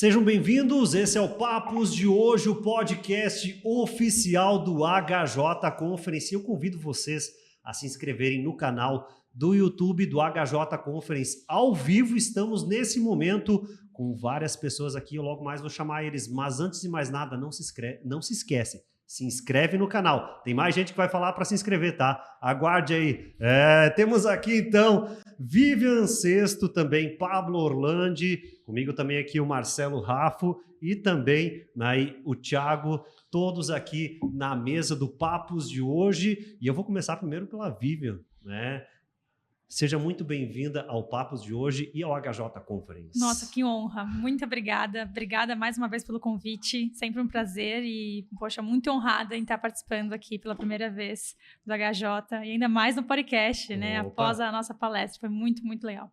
Sejam bem-vindos, esse é o Papos de hoje, o podcast oficial do HJ Conference. Eu convido vocês a se inscreverem no canal do YouTube do HJ Conference ao vivo. Estamos nesse momento com várias pessoas aqui, eu logo mais vou chamar eles, mas antes de mais nada, não se esquece. Se inscreve no canal. Tem mais gente que vai falar para se inscrever, tá? Aguarde aí. Temos aqui, então, Vivian Sesto, também Pablo Orlandi, comigo também aqui o Marcelo Raffo e também o Thiago, todos aqui na mesa do Papos de hoje. E eu vou começar primeiro pela Vivian, né? Seja muito bem-vinda ao Papos de hoje e ao HJ Conference. Nossa, que honra. Muito obrigada. Obrigada mais uma vez pelo convite. Sempre um prazer e, poxa, muito honrada em estar participando aqui pela primeira vez do HJ e ainda mais no podcast, né? Após a nossa palestra. Foi muito, muito legal.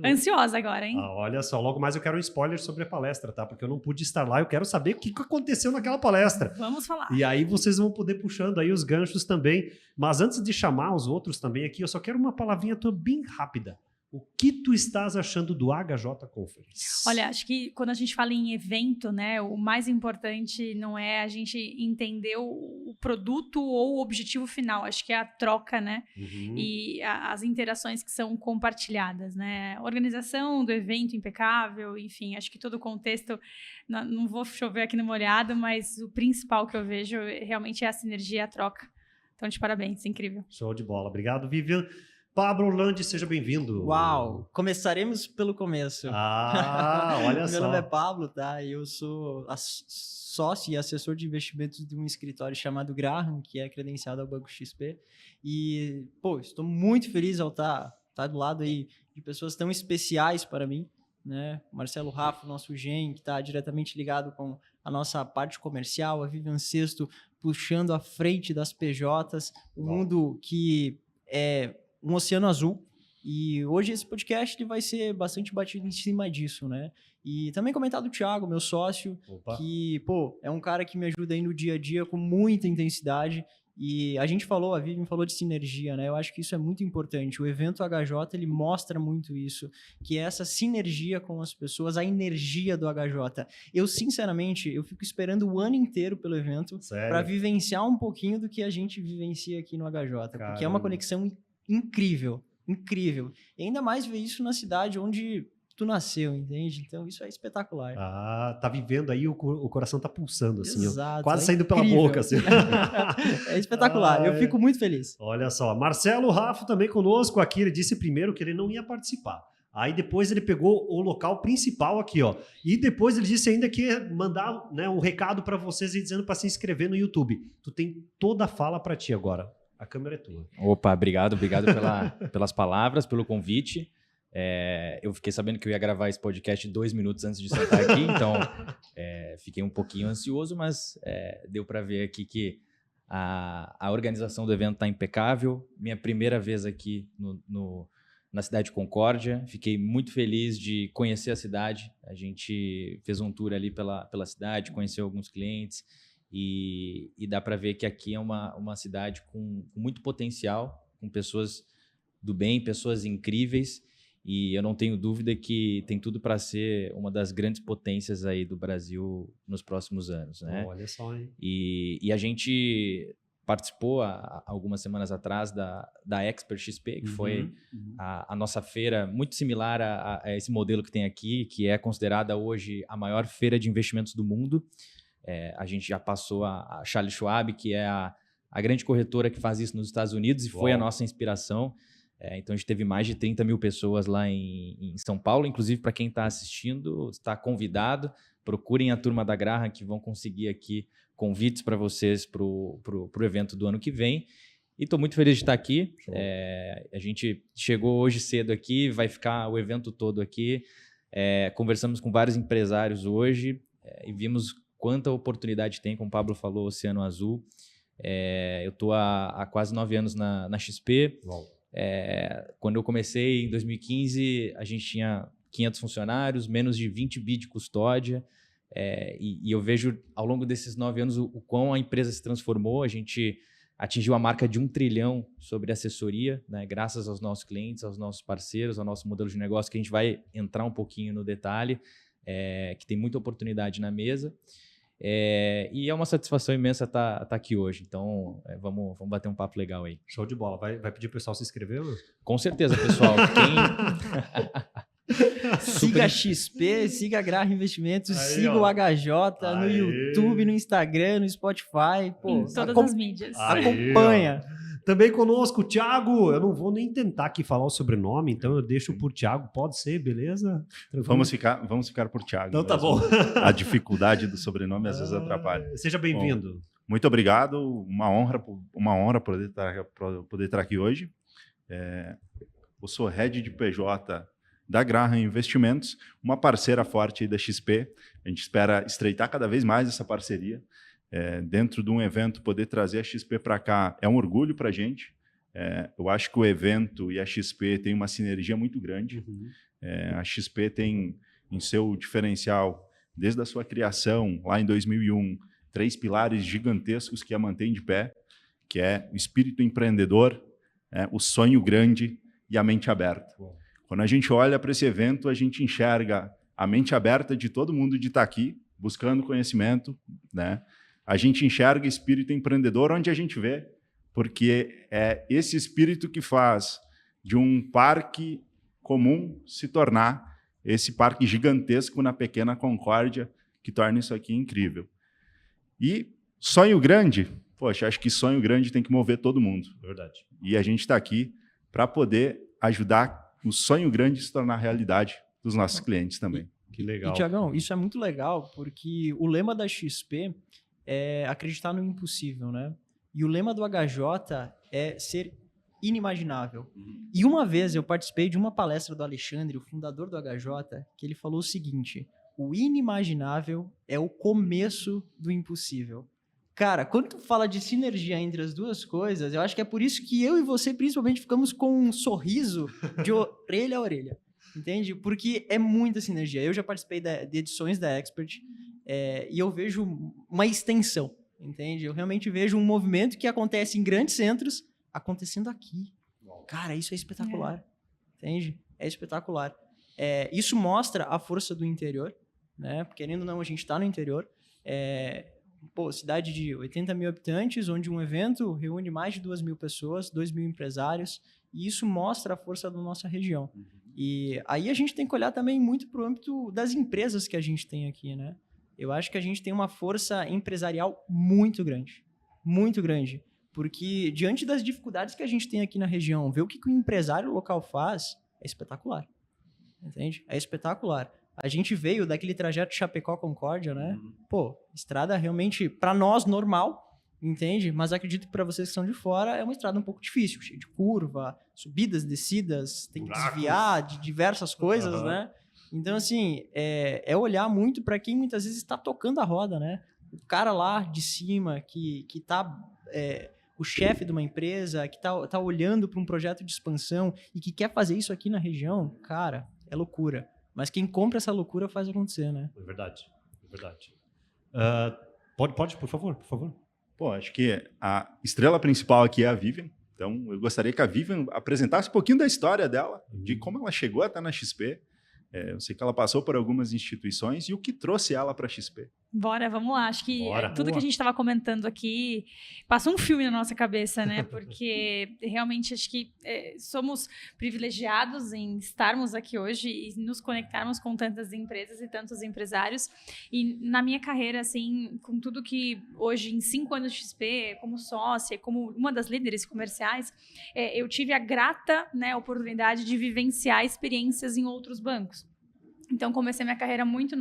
Ansiosa agora, hein? Olha só, logo mais eu quero um spoiler sobre a palestra, tá? Porque eu não pude estar lá, eu quero saber o que aconteceu naquela palestra. Vamos falar. E aí vocês vão poder puxando aí os ganchos também. Mas antes de chamar os outros também aqui, eu só quero uma palavrinha tua bem rápida. O que tu estás achando do HJ Conference? Olha, acho que quando a gente fala em evento, né, o mais importante não é a gente entender o produto ou o objetivo final. Acho que é a troca, né? E as interações que são compartilhadas, né? A organização do evento impecável, enfim, acho que todo o contexto, não vou chover aqui no molhado, mas o principal que eu vejo realmente é a sinergia, a troca. Então, de parabéns, incrível. Show de bola. Obrigado, Vivian. Pablo Orlandi, seja bem-vindo. Uau! Começaremos pelo começo. Olha só. Meu nome é Pablo, tá? Eu sou sócio e assessor de investimentos de um escritório chamado Graham, que é credenciado ao Banco XP. E, estou muito feliz ao estar do lado aí de pessoas tão especiais para mim, né? Marcelo Raffo, nosso GEM, que está diretamente ligado com a nossa parte comercial, a Vivian Sesto puxando à frente das PJs, um mundo que é um oceano azul, e hoje esse podcast ele vai ser bastante batido em cima disso, né? E também comentar do Thiago, meu sócio, que, é um cara que me ajuda aí no dia a dia com muita intensidade, e a Vivian falou de sinergia, né? Eu acho que isso é muito importante. O evento HJ, ele mostra muito isso, que é essa sinergia com as pessoas, a energia do HJ. Eu, sinceramente, fico esperando o ano inteiro pelo evento para vivenciar um pouquinho do que a gente vivencia aqui no HJ, porque é uma conexão incrível, incrível. E ainda mais ver isso na cidade onde tu nasceu, entende? Então isso é espetacular. Tá vivendo aí, o coração tá pulsando, assim. Exato, quase saindo pela boca, assim. É espetacular, eu fico muito feliz. Olha só, Marcelo Raffo também conosco aqui, ele disse primeiro que ele não ia participar. Aí depois ele pegou o local principal aqui, ó. E depois ele disse ainda que ia mandar, né, um recado para vocês e dizendo para se inscrever no YouTube. Tu tem toda a fala para ti agora. A câmera é tua. Opa, obrigado pelas palavras, pelo convite. Eu fiquei sabendo que eu ia gravar esse podcast 2 minutos antes de sentar aqui, então fiquei um pouquinho ansioso, mas deu para ver aqui que a organização do evento está impecável. Minha primeira vez aqui na cidade de Concórdia, fiquei muito feliz de conhecer a cidade. A gente fez um tour ali pela cidade, conheceu alguns clientes, e dá para ver que aqui é uma cidade com muito potencial, com pessoas do bem, pessoas incríveis, e eu não tenho dúvida que tem tudo para ser uma das grandes potências aí do Brasil nos próximos anos, né? Olha só, hein? E a gente participou há algumas semanas atrás da Expert XP, que foi a nossa feira muito similar a esse modelo que tem aqui, que é considerada hoje a maior feira de investimentos do mundo. A gente já passou a Charles Schwab, que é a grande corretora que faz isso nos Estados Unidos, e foi a nossa inspiração. Então, a gente teve mais de 30 mil pessoas lá em São Paulo. Inclusive, para quem está assistindo, está convidado. Procurem a turma da Graham, que vão conseguir aqui convites para vocês para o evento do ano que vem. E estou muito feliz de estar aqui. A gente chegou hoje cedo aqui, vai ficar o evento todo aqui. Conversamos com vários empresários hoje e vimos quanta oportunidade tem, como o Pablo falou, Oceano Azul. Eu estou há quase 9 anos na XP. Quando eu comecei em 2015, a gente tinha 500 funcionários, menos de 20 bi de custódia. E eu vejo ao longo desses 9 anos o quão a empresa se transformou. A gente atingiu a marca de 1 trilhão sobre assessoria, né, graças aos nossos clientes, aos nossos parceiros, ao nosso modelo de negócio, que a gente vai entrar um pouquinho no detalhe. que tem muita oportunidade na mesa. E é uma satisfação imensa estar aqui hoje. Então, vamos bater um papo legal aí. Show de bola. Vai pedir o pessoal se inscrever? Com certeza, pessoal. Siga a XP, siga a Graham Investimentos, siga o HJ no YouTube, no Instagram, no Spotify. Pô, em todas as mídias. Acompanha. Também conosco, Thiago. Eu não vou nem tentar aqui falar o sobrenome, então eu deixo por Thiago. Pode ser, beleza? Vamos ficar por Thiago. Então tá bom. A dificuldade do sobrenome às vezes atrapalha. Seja bem-vindo. Bom, muito obrigado. Uma honra poder estar aqui hoje. Eu sou head de PJ da Graham Investimentos, uma parceira forte aí da XP. A gente espera estreitar cada vez mais essa parceria. Dentro de um evento, poder trazer a XP para cá é um orgulho para a gente. Eu acho que o evento e a XP têm uma sinergia muito grande. A XP tem em seu diferencial, desde a sua criação, lá em 2001, 3 pilares gigantescos que a mantém de pé, que é o espírito empreendedor, o sonho grande e a mente aberta. Quando a gente olha para esse evento, a gente enxerga a mente aberta de todo mundo de estar aqui, buscando conhecimento, né? A gente enxerga espírito empreendedor onde a gente vê, porque é esse espírito que faz de um parque comum se tornar esse parque gigantesco na pequena Concórdia, que torna isso aqui incrível. E sonho grande, poxa, acho que sonho grande tem que mover todo mundo. Verdade. E a gente está aqui para poder ajudar o sonho grande se tornar realidade dos nossos clientes também. Que legal. E, Tiagão, isso é muito legal, porque o lema da XP é acreditar no impossível, né? E o lema do HJ é ser inimaginável. E uma vez eu participei de uma palestra do Alexandre, o fundador do HJ, que ele falou o seguinte: o inimaginável é o começo do impossível. Cara, quando tu fala de sinergia entre as duas coisas, eu acho que é por isso que eu e você, principalmente, ficamos com um sorriso de orelha a orelha. Entende? Porque é muita sinergia. Eu já participei de edições da Expert, e eu vejo uma extensão, entende? Eu realmente vejo um movimento que acontece em grandes centros acontecendo aqui. Cara, isso é espetacular, entende? É espetacular. Isso mostra a força do interior, né? Querendo ou não, a gente está no interior. Cidade de 80 mil habitantes, onde um evento reúne mais de 2 mil pessoas, 2 mil empresários, e isso mostra a força da nossa região. E aí a gente tem que olhar também muito para o âmbito das empresas que a gente tem aqui, né? Eu acho que a gente tem uma força empresarial muito grande, porque diante das dificuldades que a gente tem aqui na região, ver o que o empresário local faz é espetacular, entende? É espetacular. A gente veio daquele trajeto Chapecó-Concórdia, né? Estrada realmente, para nós, normal, entende? Mas acredito que para vocês que são de fora, é uma estrada um pouco difícil, cheia de curva, subidas, descidas, tem que desviar de diversas coisas, né? Então, assim, é olhar muito para quem muitas vezes está tocando a roda, né? O cara lá de cima que tá... o chefe de uma empresa, que tá olhando para um projeto de expansão e que quer fazer isso aqui na região, cara, é loucura. Mas quem compra essa loucura faz acontecer, né? É verdade. Pode, por favor. Acho que a estrela principal aqui é a Vivian. Então, eu gostaria que a Vivian apresentasse um pouquinho da história dela, de como ela chegou a estar na XP. Eu sei que ela passou por algumas instituições e o que trouxe ela para a XP. Bora, vamos lá. Acho que tudo que a gente estava comentando aqui passou um filme na nossa cabeça, né? Porque realmente acho que somos privilegiados em estarmos aqui hoje e nos conectarmos com tantas empresas e tantos empresários. E na minha carreira, assim, com tudo que hoje, em 5 anos de XP, como sócia, como uma das líderes comerciais, eu tive a grata, né, oportunidade de vivenciar experiências em outros bancos. Então, comecei minha carreira muito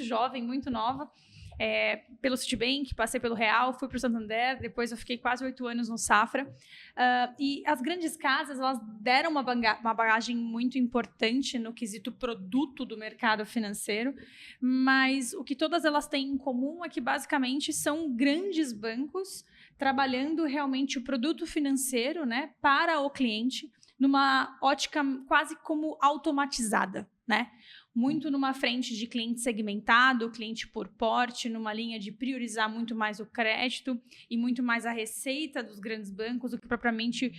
jovem, muito nova, pelo Citibank, passei pelo Real, fui para o Santander, depois eu fiquei quase 8 anos no Safra. E as grandes casas, elas deram uma bagagem muito importante no quesito produto do mercado financeiro, mas o que todas elas têm em comum é que, basicamente, são grandes bancos trabalhando realmente o produto financeiro, né, para o cliente, numa ótica quase como automatizada, né? muito numa frente de cliente segmentado, cliente por porte, numa linha de priorizar muito mais o crédito e muito mais a receita dos grandes bancos do que propriamente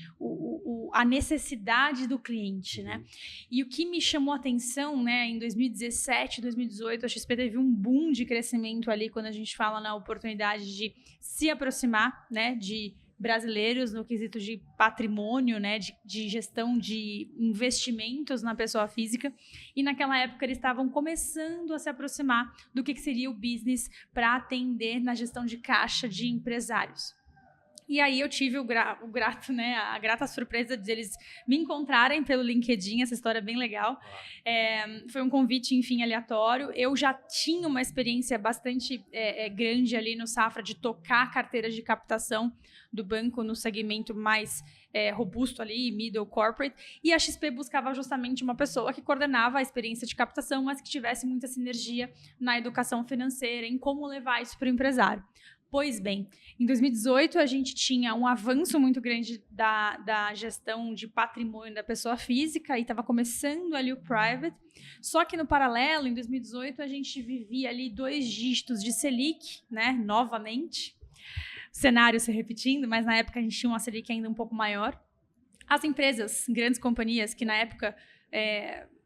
a necessidade do cliente, né? E o que me chamou a atenção, né, em 2017, 2018, a XP teve um boom de crescimento ali quando a gente fala na oportunidade de se aproximar, né, de brasileiros no quesito de patrimônio, né, de gestão de investimentos na pessoa física, e naquela época eles estavam começando a se aproximar do que seria o business para atender na gestão de caixa de empresários. E aí eu tive a grata surpresa de eles me encontrarem pelo LinkedIn, essa história é bem legal. Foi um convite, enfim, aleatório. Eu já tinha uma experiência bastante grande ali no Safra de tocar carteiras de captação do banco no segmento mais robusto ali, middle corporate, e a XP buscava justamente uma pessoa que coordenava a experiência de captação, mas que tivesse muita sinergia na educação financeira, em como levar isso para o empresário. Pois bem, em 2018 a gente tinha um avanço muito grande da gestão de patrimônio da pessoa física e estava começando ali o private, só que no paralelo, em 2018, a gente vivia ali 2 dígitos de Selic, né, novamente, cenário se repetindo, mas na época a gente tinha uma Selic ainda um pouco maior. As empresas, grandes companhias que na época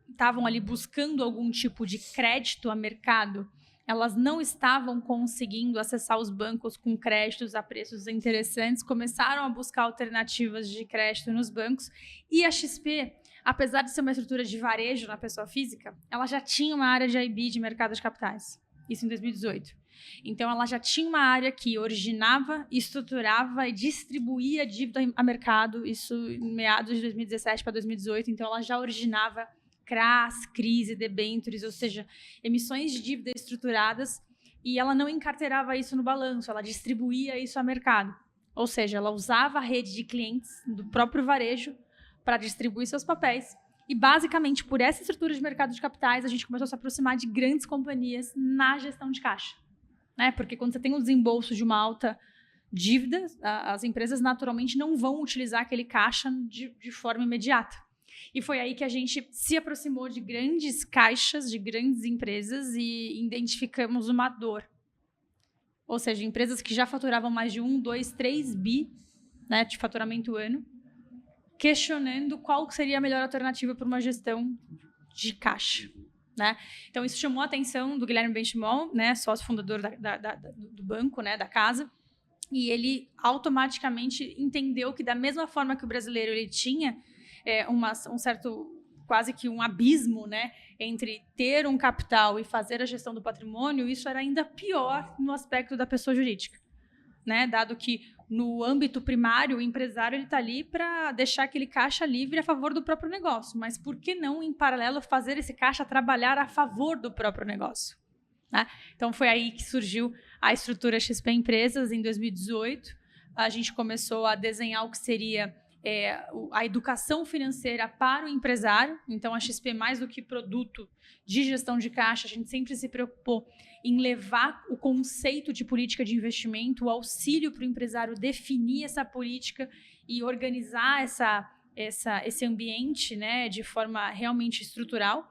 estavam ali buscando algum tipo de crédito a mercado, elas não estavam conseguindo acessar os bancos com créditos a preços interessantes, começaram a buscar alternativas de crédito nos bancos, e a XP, apesar de ser uma estrutura de varejo na pessoa física, ela já tinha uma área de IB, de mercado de capitais, isso em 2018. Então, ela já tinha uma área que originava, estruturava e distribuía dívida a mercado, isso em meados de 2017 para 2018, então ela já originava CRAs, crise, debêntures, ou seja, emissões de dívida estruturadas, e ela não encarteirava isso no balanço, ela distribuía isso a mercado. Ou seja, ela usava a rede de clientes do próprio varejo para distribuir seus papéis. E, basicamente, por essa estrutura de mercado de capitais, a gente começou a se aproximar de grandes companhias na gestão de caixa. Né? Porque quando você tem um desembolso de uma alta dívida, as empresas naturalmente não vão utilizar aquele caixa de forma imediata. E foi aí que a gente se aproximou de grandes caixas, de grandes empresas e identificamos uma dor. Ou seja, empresas que já faturavam mais de 1, 2, 3 bi, né, de faturamento ano, questionando qual seria a melhor alternativa para uma gestão de caixa. Né? Então, isso chamou a atenção do Guilherme Benchimol, né, sócio fundador do banco, né, da casa, e ele automaticamente entendeu que, da mesma forma que o brasileiro ele tinha um certo, quase que um abismo, né, entre ter um capital e fazer a gestão do patrimônio, isso era ainda pior no aspecto da pessoa jurídica, né, dado que no âmbito primário o empresário está ali para deixar aquele caixa livre a favor do próprio negócio, mas por que não, em paralelo, fazer esse caixa trabalhar a favor do próprio negócio? Né? Então foi aí que surgiu a estrutura XP Empresas em 2018, a gente começou a desenhar o que seria a educação financeira para o empresário. Então, a XP, mais do que produto de gestão de caixa, a gente sempre se preocupou em levar o conceito de política de investimento, o auxílio para o empresário definir essa política e organizar esse ambiente, né, de forma realmente estrutural.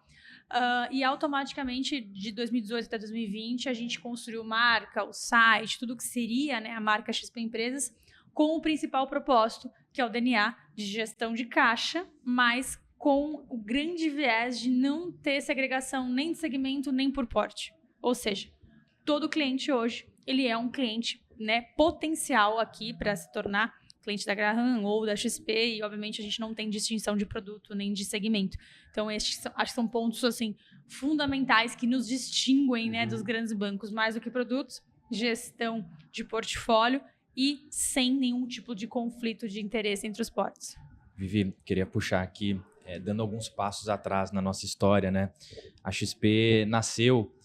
E automaticamente, de 2018 até 2020, a gente construiu marca, o site, tudo que seria, né, a marca XP Empresas, com o principal propósito, que é o DNA de gestão de caixa, mas com o grande viés de não ter segregação nem de segmento, nem por porte. Ou seja, todo cliente hoje, ele é um cliente, né, potencial aqui para se tornar cliente da Graham ou da XP, e obviamente a gente não tem distinção de produto nem de segmento. Então, acho que são pontos assim, fundamentais que nos distinguem, né, dos grandes bancos, mais do que produtos, gestão de portfólio, e sem nenhum tipo de conflito de interesse entre os portos. Vivi, queria puxar aqui, dando alguns passos atrás na nossa história, né? A XP nasceu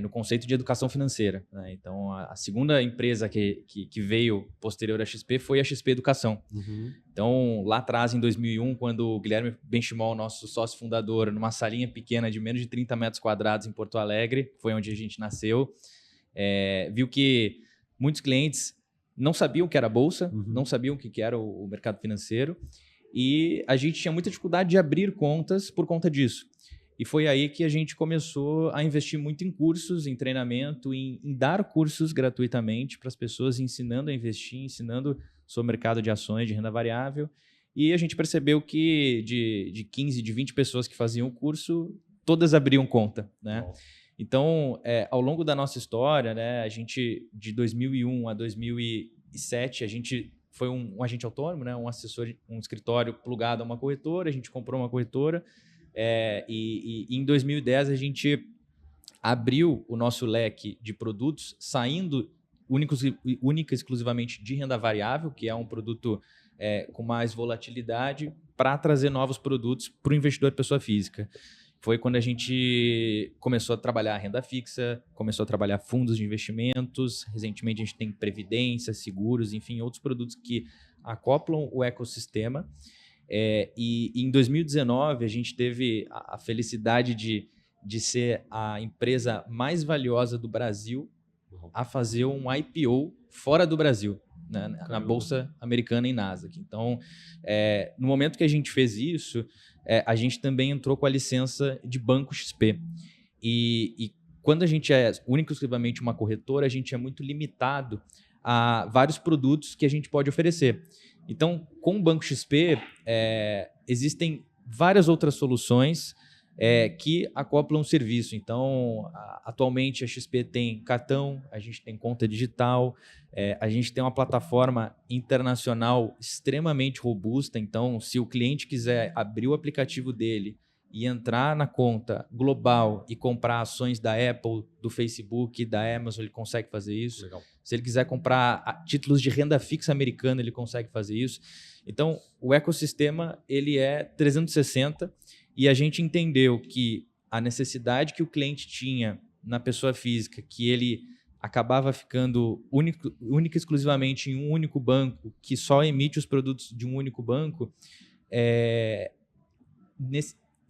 no conceito de educação financeira, né? Então, a segunda empresa que veio posterior à XP foi a XP Educação. Uhum. Então, lá atrás, em 2001, quando o Guilherme Benchimol, nosso sócio fundador, numa salinha pequena de menos de 30 metros quadrados em Porto Alegre, foi onde a gente nasceu, viu que muitos clientes não sabiam o que era a bolsa, não sabiam o que era o mercado financeiro, e a gente tinha muita dificuldade de abrir contas por conta disso. E foi aí que a gente começou a investir muito em cursos, em treinamento, em dar cursos gratuitamente para as pessoas, ensinando a investir, ensinando sobre o mercado de ações de renda variável. E a gente percebeu que de 15, de 20 pessoas que faziam o curso, todas abriam conta, né? Então, ao longo da nossa história, né, a gente, de 2001 a 2007, a gente foi um agente autônomo, né, um assessor, um escritório plugado a uma corretora, a gente comprou uma corretora, e em 2010 a gente abriu o nosso leque de produtos, saindo única e exclusivamente de renda variável, que é um produto com mais volatilidade, para trazer novos produtos para o investidor pessoa física. Foi quando a gente começou a trabalhar renda fixa, começou a trabalhar fundos de investimentos. Recentemente a gente tem previdência, seguros, enfim, outros produtos que acoplam o ecossistema. E em 2019 a gente teve a felicidade de ser a empresa mais valiosa do Brasil a fazer um IPO fora do Brasil, né, na Bolsa Americana em Nasdaq. Então, no momento que a gente fez isso, a gente também entrou com a licença de Banco XP. E quando a gente é único e exclusivamente uma corretora, a gente é muito limitado a vários produtos que a gente pode oferecer. Então, com o Banco XP, existem várias outras soluções que acoplam o serviço. Então, atualmente a XP tem cartão, a gente tem conta digital, a gente tem uma plataforma internacional extremamente robusta. Então, se o cliente quiser abrir o aplicativo dele e entrar na conta global e comprar ações da Apple, do Facebook, da Amazon, ele consegue fazer isso. Legal. Se ele quiser comprar títulos de renda fixa americana, ele consegue fazer isso. Então, o ecossistema ele é 360 e a gente entendeu que a necessidade que o cliente tinha na pessoa física, que ele acabava ficando única e exclusivamente em um único banco, que só emite os produtos de um único banco,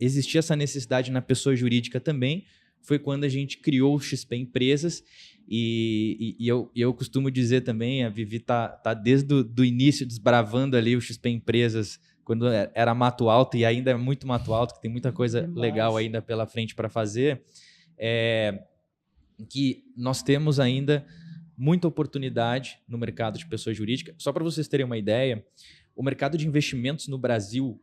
existia essa necessidade na pessoa jurídica também. Foi quando a gente criou o XP Empresas e eu costumo dizer também, a Vivi tá desde o início desbravando ali o XP Empresas, quando era mato alto e ainda é muito mato alto, que tem muita coisa legal ainda pela frente para fazer, que nós temos ainda muita oportunidade no mercado de pessoa jurídica. Só para vocês terem uma ideia, o mercado de investimentos no Brasil,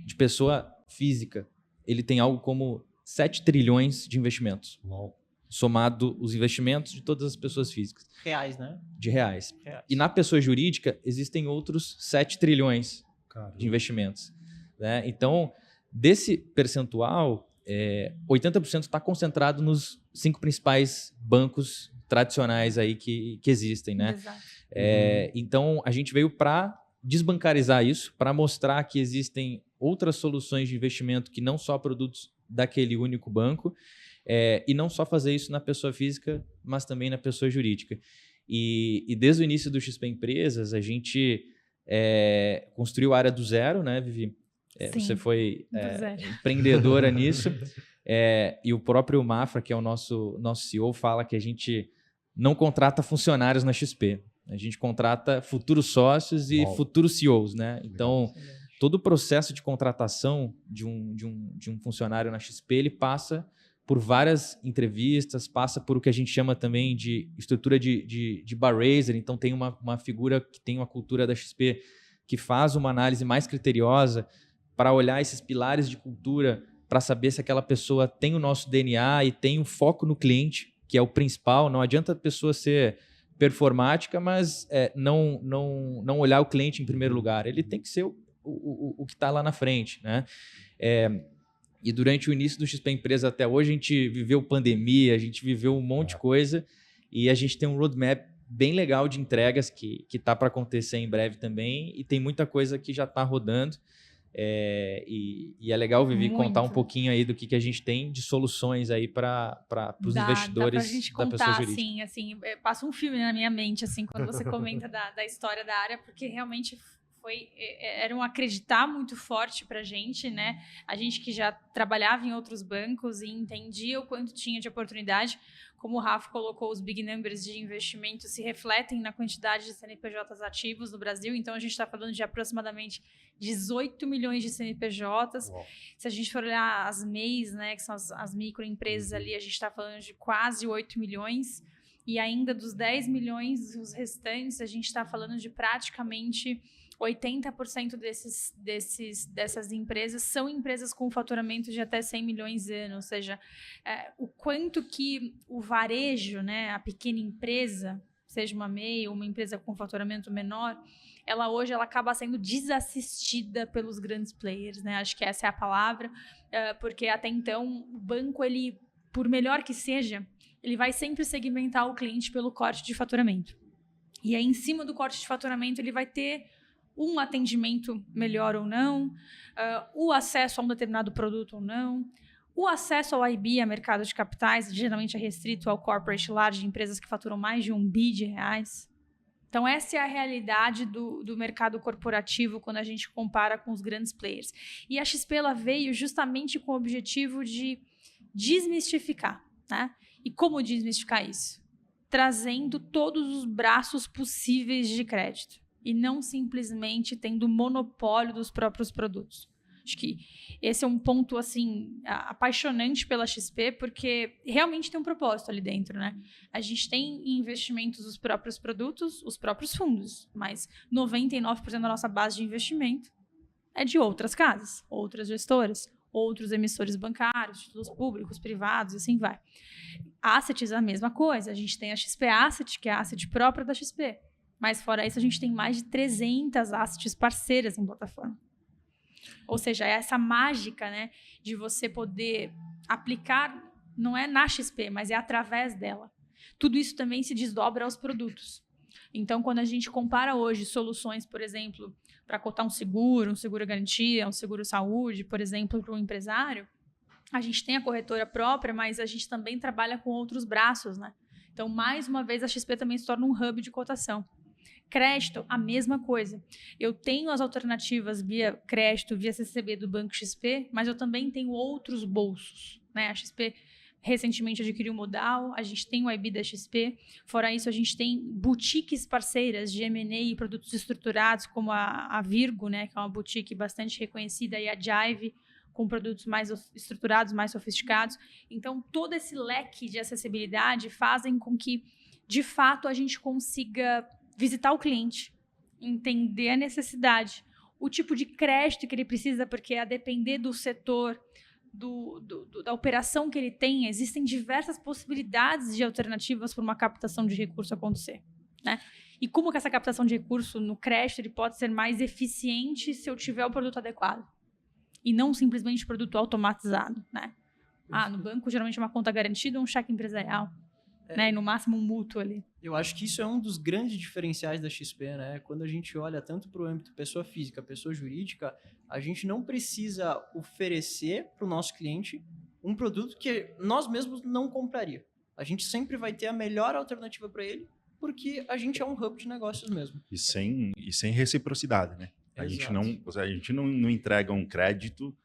de pessoa física, ele tem algo como 7 trilhões de investimentos. Uau. Somado os investimentos de todas as pessoas físicas. Reais, né? De reais. E na pessoa jurídica, existem outros 7 trilhões de investimentos. Né? Então, desse percentual, 80% está concentrado nos 5 principais bancos tradicionais aí que existem. Né? Exato. Então, a gente veio para desbancarizar isso, para mostrar que existem outras soluções de investimento que não só produtos daquele único banco, e não só fazer isso na pessoa física, mas também na pessoa jurídica. E desde o início do XP Empresas, a gente construiu a área do zero, né, Vivi? Você foi empreendedora nisso. E o próprio Mafra, que é o nosso CEO, fala que a gente não contrata funcionários na XP. A gente contrata futuros sócios e futuros CEOs, né? Então, todo o processo de contratação de um funcionário na XP, ele passa por várias entrevistas, passa por o que a gente chama também de estrutura de bar raiser. Então, tem uma figura que tem uma cultura da XP que faz uma análise mais criteriosa para olhar esses pilares de cultura, para saber se aquela pessoa tem o nosso DNA e tem o foco no cliente, que é o principal. Não adianta a pessoa ser performática, mas não olhar o cliente em primeiro lugar. Ele tem que ser o que está lá na frente, né? E durante o início do XP Empresa até hoje, a gente viveu pandemia, a gente viveu um monte de coisa e a gente tem um roadmap bem legal de entregas que está para acontecer em breve também, e tem muita coisa que já está rodando. E é legal, Vivi, contar um pouquinho aí do que a gente tem de soluções aí para os investidores dá pra gente da contar, pessoa jurídica. assim, passa um filme na minha mente, assim, quando você comenta da história da área, porque realmente era um acreditar muito forte para a gente, né? A gente que já trabalhava em outros bancos e entendia o quanto tinha de oportunidade. Como o Rafa colocou, os big numbers de investimento se refletem na quantidade de CNPJs ativos no Brasil. Então, a gente está falando de aproximadamente 18 milhões de CNPJs. Uau. Se a gente for olhar as MEIs, né, que são as microempresas ali, a gente está falando de quase 8 milhões. E ainda dos 10 milhões, os restantes, a gente está falando de praticamente 80% dessas empresas são empresas com faturamento de até 100 milhões de anos. Ou seja, o quanto que o varejo, né, a pequena empresa, seja uma MEI ou uma empresa com faturamento menor, hoje ela acaba sendo desassistida pelos grandes players, né? Acho que essa é a palavra, porque até então o banco, ele, por melhor que seja, ele vai sempre segmentar o cliente pelo corte de faturamento. E aí, em cima do corte de faturamento, ele vai ter um atendimento melhor ou não, o acesso a um determinado produto ou não, o acesso ao IB, a mercado de capitais, geralmente é restrito ao corporate large, de empresas que faturam mais de R$1 bilhão. Então, essa é a realidade do mercado corporativo quando a gente compara com os grandes players. E a XP ela veio justamente com o objetivo de desmistificar, né? E como desmistificar isso? Trazendo todos os braços possíveis de crédito e não simplesmente tendo monopólio dos próprios produtos. Acho que esse é um ponto assim apaixonante pela XP, porque realmente tem um propósito ali dentro, né? A gente tem investimentos dos próprios produtos, os próprios fundos, mas 99% da nossa base de investimento é de outras casas, outras gestoras, outros emissores bancários, títulos públicos, privados, e assim vai. Assets é a mesma coisa. A gente tem a XP Asset, que é a asset própria da XP. Mas fora isso, a gente tem mais de 300 assets parceiras em plataforma. Ou seja, é essa mágica, né, de você poder aplicar, não é na XP, mas é através dela. Tudo isso também se desdobra aos produtos. Então, quando a gente compara hoje soluções, por exemplo, para cotar um seguro garantia, um seguro saúde, por exemplo, para um empresário, a gente tem a corretora própria, mas a gente também trabalha com outros braços, né? Então, mais uma vez, a XP também se torna um hub de cotação. Crédito, a mesma coisa. Eu tenho as alternativas via crédito, via CCB do Banco XP, mas eu também tenho outros bolsos, né? A XP recentemente adquiriu o Modal, a gente tem o IB da XP. Fora isso, a gente tem boutiques parceiras de M&A e produtos estruturados, como a Virgo, né, que é uma boutique bastante reconhecida, e a Jive, com produtos mais estruturados, mais sofisticados. Então, todo esse leque de acessibilidade fazem com que, de fato, a gente consiga visitar o cliente, entender a necessidade, o tipo de crédito que ele precisa, porque a depender do setor, da operação que ele tem, existem diversas possibilidades de alternativas para uma captação de recurso acontecer, né? E como que essa captação de recurso no crédito ele pode ser mais eficiente se eu tiver o produto adequado e não simplesmente produto automatizado, né? No banco geralmente é uma conta garantida ou um cheque empresarial, né? E no máximo um mútuo ali. Eu acho que isso é um dos grandes diferenciais da XP, né? Quando a gente olha tanto para o âmbito pessoa física, pessoa jurídica, a gente não precisa oferecer para o nosso cliente um produto que nós mesmos não compraria. A gente sempre vai ter a melhor alternativa para ele, porque a gente é um hub de negócios mesmo. E sem reciprocidade, né? A gente não entrega um crédito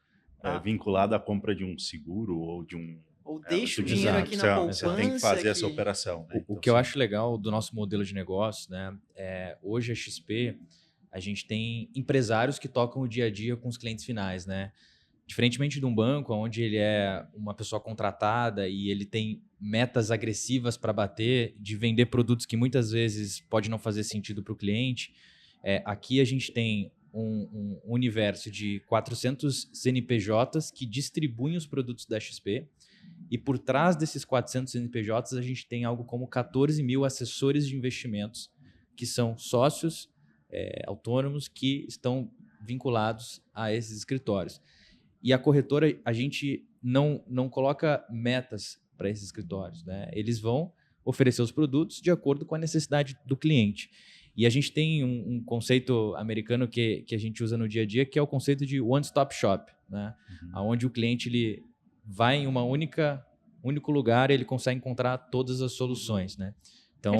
vinculado à compra de um seguro ou de um... Ou deixa o dinheiro aqui na poupança. Você tem que fazer essa operação. Né? O que eu acho legal do nosso modelo de negócio, né? Hoje a XP, a gente tem empresários que tocam o dia a dia com os clientes finais, né? Diferentemente de um banco, onde ele é uma pessoa contratada e ele tem metas agressivas para bater, de vender produtos que muitas vezes pode não fazer sentido para o cliente, aqui a gente tem um universo de 400 CNPJs que distribuem os produtos da XP, e por trás desses 400 CNPJs a gente tem algo como 14 mil assessores de investimentos, que são sócios autônomos que estão vinculados a esses escritórios. E a corretora, a gente não coloca metas para esses escritórios, né? Eles vão oferecer os produtos de acordo com a necessidade do cliente. E a gente tem um conceito americano que a gente usa no dia a dia, que é o conceito de one-stop shop, né? Onde o cliente ele vai em único lugar e ele consegue encontrar todas as soluções, né? Então,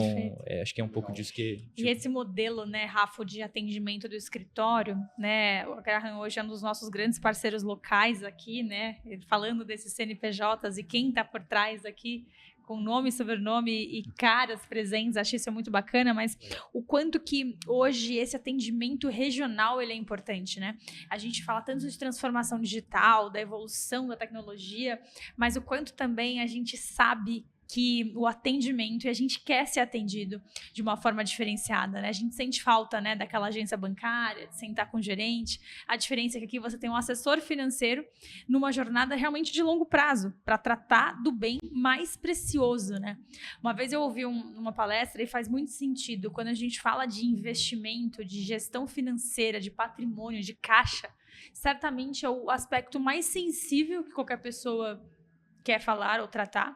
acho que é um pouco disso que... E esse modelo, né, Rafa, de atendimento do escritório, né, o Graham hoje é um dos nossos grandes parceiros locais aqui, né, falando desses CNPJs e quem está por trás aqui, com nome, sobrenome e caras presentes, acho isso muito bacana, mas o quanto que hoje esse atendimento regional ele é importante, né? A gente fala tanto de transformação digital, da evolução da tecnologia, mas o quanto também a gente sabe que o atendimento, e a gente quer ser atendido de uma forma diferenciada, né? A gente sente falta, né, daquela agência bancária, de sentar com o gerente. A diferença é que aqui você tem um assessor financeiro numa jornada realmente de longo prazo, para tratar do bem mais precioso, né? Uma vez eu ouvi uma palestra e faz muito sentido, quando a gente fala de investimento, de gestão financeira, de patrimônio, de caixa, certamente é o aspecto mais sensível que qualquer pessoa quer falar ou tratar,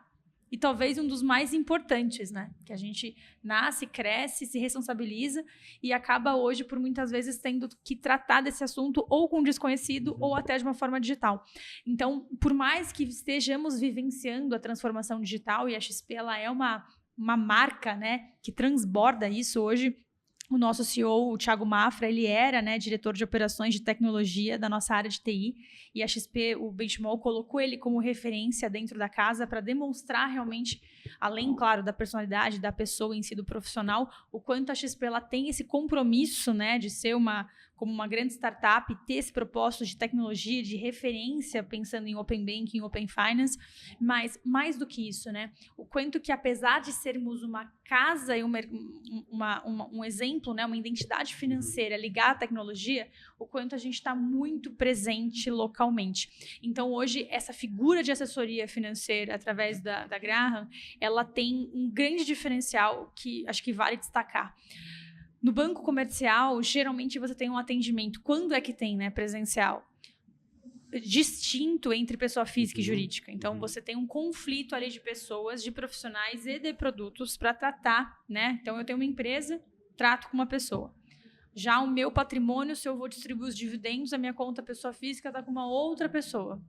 e talvez um dos mais importantes, né? Que a gente nasce, cresce, se responsabiliza e acaba hoje, por muitas vezes, tendo que tratar desse assunto ou com um desconhecido ou até de uma forma digital. Então, por mais que estejamos vivenciando a transformação digital, e a XP ela é uma marca, né, que transborda isso hoje. O nosso CEO, o Thiago Mafra, ele era, né, diretor de operações de tecnologia da nossa área de TI, e a XP, o Benchmall, colocou ele como referência dentro da casa para demonstrar realmente, além, claro, da personalidade da pessoa em si, do profissional, o quanto a XP ela tem esse compromisso, né, de ser como uma grande startup e ter esse propósito de tecnologia, de referência, pensando em Open Banking, Open Finance, mas mais do que isso, né, o quanto que, apesar de sermos uma casa e um exemplo, né, uma identidade financeira ligada à tecnologia, o quanto a gente está muito presente localmente. Então, hoje, essa figura de assessoria financeira, através da Graham, ela tem um grande diferencial que acho que vale destacar. No banco comercial, geralmente você tem um atendimento, quando é que tem, né, presencial, distinto entre pessoa física e jurídica. Então, você tem um conflito ali de pessoas, de profissionais e de produtos para tratar, né? Então, eu tenho uma empresa, trato com uma pessoa. Já o meu patrimônio, se eu vou distribuir os dividendos, a minha conta pessoa física está com uma outra pessoa.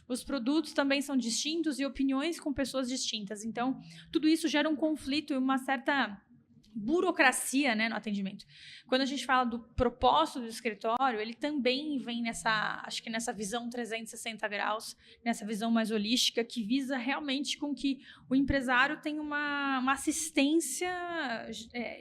Os produtos também são distintos e opiniões com pessoas distintas. Então, tudo isso gera um conflito e uma certa burocracia, né, no atendimento. Quando a gente fala do propósito do escritório, ele também vem nessa visão 360 graus, nessa visão mais holística, que visa realmente com que o empresário tenha uma assistência